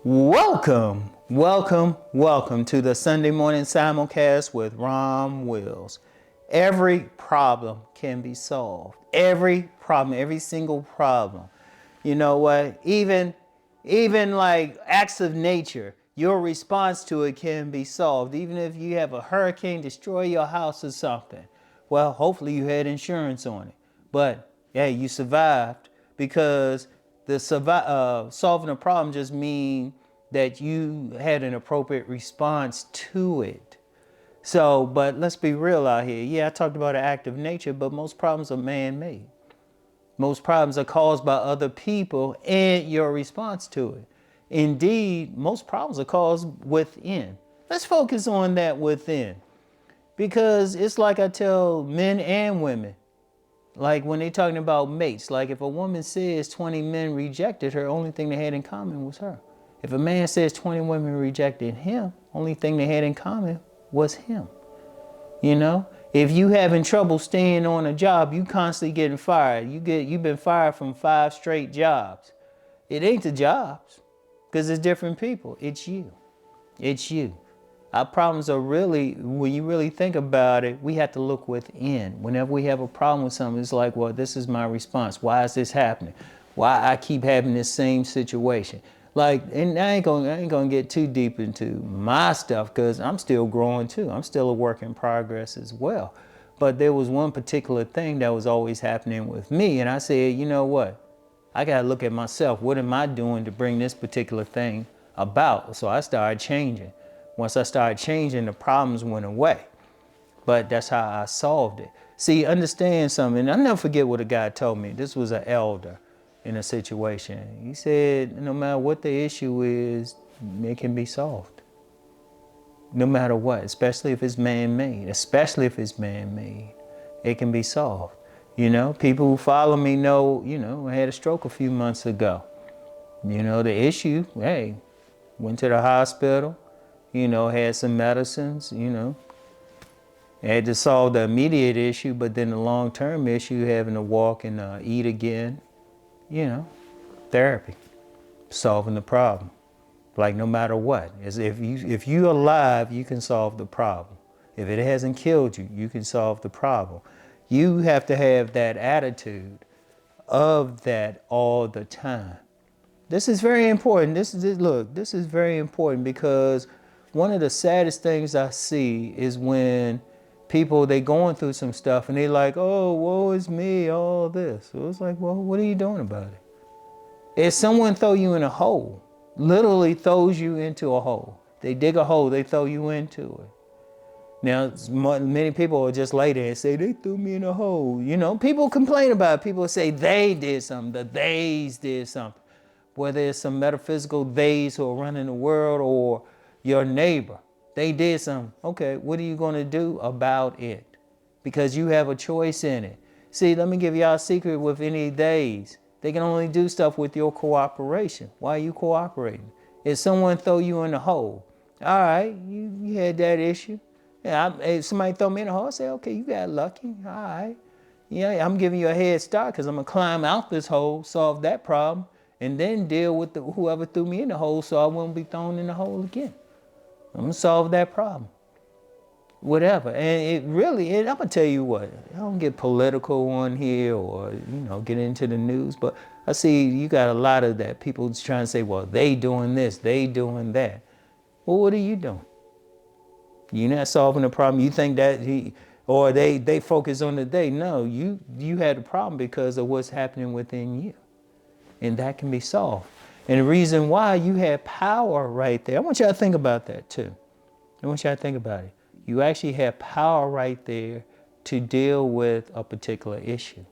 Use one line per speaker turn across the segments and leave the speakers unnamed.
Welcome to the Sunday morning simulcast with Rom Wills. Every problem can be solved. Every problem, every single problem. You know what? Even like acts of nature, your response to it can be solved. Even if you have a hurricane destroy your house or something. Well, hopefully you had insurance on it. But hey, you survived because solving a problem just means that you had an appropriate response to it. So, but let's be real out here. Yeah, I talked about an act of nature, but most problems are man-made. Most problems are caused by other people and your response to it. Indeed, most problems are caused within. Let's focus on that within. Because it's like I tell men and women, like when they're talking about mates, like if a woman says 20 men rejected her, only thing they had in common was her. If a man says 20 women rejected him, only thing they had in common was him. You know, if you having trouble staying on a job, you constantly getting fired. You've been fired from 5 straight jobs. It ain't the jobs, because it's different people. It's you. It's you. Our problems are really, when you really think about it, we have to look within. Whenever we have a problem with something, it's like, well, this is my response. Why is this happening? Why I keep having this same situation? Like, and I ain't gonna get too deep into my stuff because I'm still growing too. I'm still a work in progress as well. But there was one particular thing that was always happening with me, and I said, you know what? I gotta look at myself. What am I doing to bring this particular thing about? So I started changing. Once I started changing, the problems went away. But that's how I solved it. See, understand something. I'll never forget what a guy told me. This was an elder in a situation. He said, no matter what the issue is, it can be solved. No matter what, especially if it's man-made. Especially if it's man-made, it can be solved. You know, people who follow me know, I had a stroke a few months ago. You know, the issue, hey, went to the hospital, had some medicines, had to solve the immediate issue, but then the long-term issue, having to walk and eat again, therapy, solving the problem. Like no matter what, as if you're alive, you can solve the problem. If it hasn't killed you, you can solve the problem. You have to have that attitude of that all the time. This is very important. This is very important because one of the saddest things I see is when people, they going through some stuff and they like, oh, woe is me, all this. So it's like, well, what are you doing about it? If someone throw you in a hole, literally throws you into a hole, they dig a hole, they throw you into it. Now, many people will just lay there and say, they threw me in a hole. People complain about it. People say they did something, the theys did something. Whether it's some metaphysical theys who are running the world or your neighbor, they did something. Okay, what are you going to do about it? Because you have a choice in it. See, let me give y'all a secret with any theys. They can only do stuff with your cooperation. Why are you cooperating? If someone throw you in the hole, all right, you had that issue. Yeah, if somebody throw me in the hole, I say, okay, you got lucky. All right. Yeah, I'm giving you a head start because I'm going to climb out this hole, solve that problem, and then deal with whoever threw me in the hole so I won't be thrown in the hole again. I'm going to solve that problem. Whatever. And I'm going to tell you what, I don't get political on here or, get into the news, but I see you got a lot of that. People trying to say, well, they doing this, they doing that. Well, what are you doing? You're not solving the problem. You think that they focus on the they. No, you had a problem because of what's happening within you. And that can be solved. And the reason why, you have power right there. I want you to think about that too. I want you to think about it. You actually have power right there to deal with a particular issue.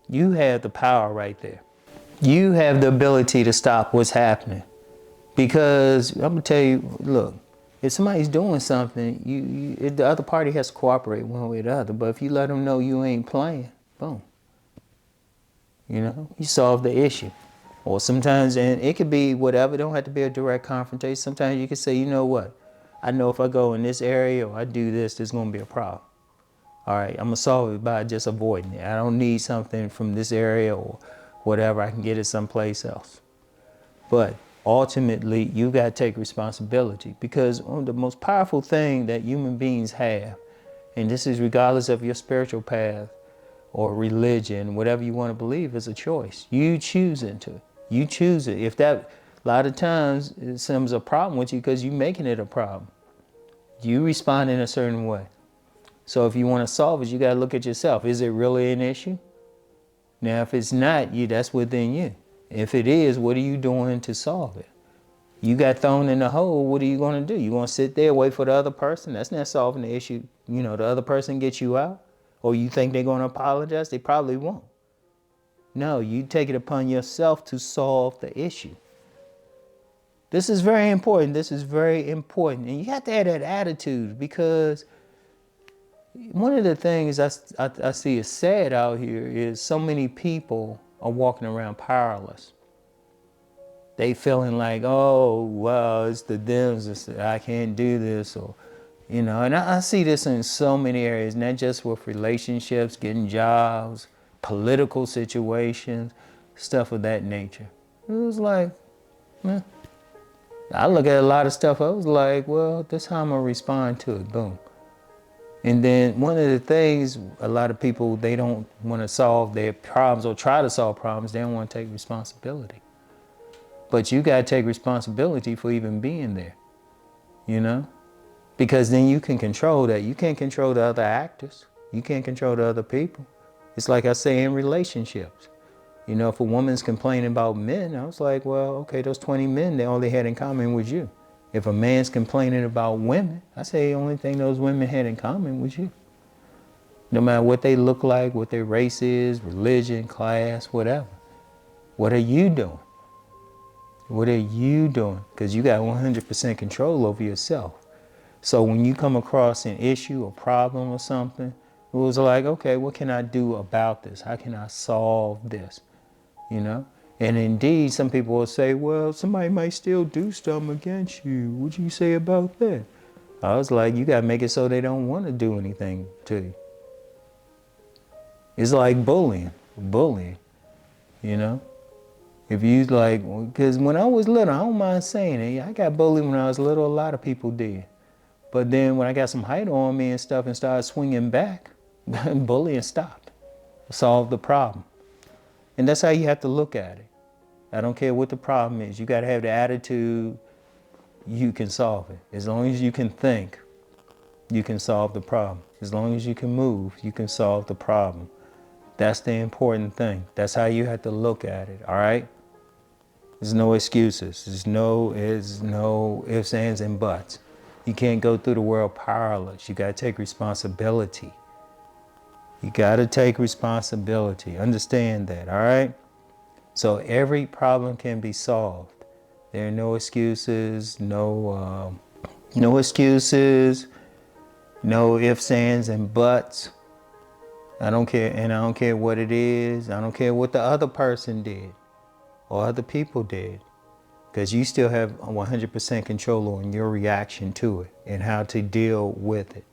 You have the power right there. You have the ability to stop what's happening. Because I'm going to tell you, look, if somebody's doing something, the other party has to cooperate one way or the other. But if you let them know you ain't playing, boom. You solve the issue. Or sometimes, and it could be whatever, it don't have to be a direct confrontation. Sometimes you can say, you know what? I know if I go in this area or I do this, there's going to be a problem. All right, I'm going to solve it by just avoiding it. I don't need something from this area or whatever. I can get it someplace else. But ultimately you got to take responsibility, because one of the most powerful thing that human beings have, and this is regardless of your spiritual path or religion, whatever you want to believe, is a choice. You choose into it. You choose it. If that, a lot of times it seems a problem with you because you're making it a problem. You respond in a certain way. So if you want to solve it, you got to look at yourself. Is it really an issue? Now, if it's not you, that's within you. If it is, what are you doing to solve it? You got thrown in the hole, what are you going to do? You going to sit there, wait for the other person? That's not solving the issue. You know, the other person gets you out? Or you think they're going to apologize? They probably won't. No, you take it upon yourself to solve the issue. This is very important. This is very important. And you have to have that attitude, because one of the things I see is sad out here is so many people are walking around powerless. They feeling like, oh, well, it's the Dems, I can't do this, or, you know, and I see this in so many areas, not just with relationships, getting jobs, political situations, stuff of that nature. It was like, man, I look at a lot of stuff, I was like, well, this is how I'm going to respond to it, boom. And then one of the things, a lot of people, they don't want to solve their problems or try to solve problems, they don't want to take responsibility. But you got to take responsibility for even being there, you know? Because then you can control that. You can't control the other actors. You can't control the other people. It's like I say in relationships. You know, if a woman's complaining about men, I was like, well, okay, those 20 men, all they had in common was you. If a man's complaining about women, I say the only thing those women had in common was you. No matter what they look like, what their race is, religion, class, whatever. What are you doing? What are you doing? Because you got 100% control over yourself. So when you come across an issue or problem or something, it was like, okay, what can I do about this? How can I solve this? You know? And indeed, some people will say, well, somebody might still do something against you. What do you say about that? I was like, you got to make it so they don't want to do anything to you. It's like bullying, you know? If you like, because when I was little, I don't mind saying it, I got bullied when I was little, a lot of people did. But then when I got some height on me and stuff and started swinging back, bullying stopped, solved the problem. And that's how you have to look at it. I don't care what the problem is. You got to have the attitude, you can solve it. As long as you can think, you can solve the problem. As long as you can move, you can solve the problem. That's the important thing. That's how you have to look at it, all right? There's no excuses. There's no ifs, ands, and buts. You can't go through the world powerless. You got to take responsibility. You got to take responsibility. Understand that, all right? So every problem can be solved. There are no excuses, no excuses, no ifs, ands, and buts. I don't care, and I don't care what it is. I don't care what the other person did or other people did, because you still have 100% control on your reaction to it and how to deal with it.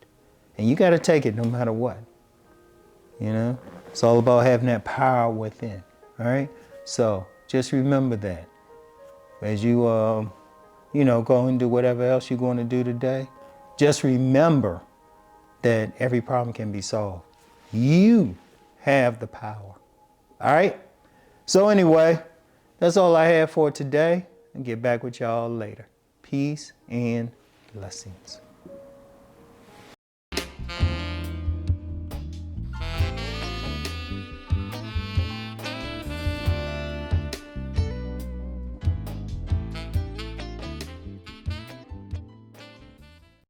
And you got to take it no matter what. You know, it's all about having that power within. All right. So just remember that as you, go and do whatever else you're going to do today. Just remember that every problem can be solved. You have the power. All right. So anyway, that's all I have for today. I'll get back with y'all later. Peace and blessings.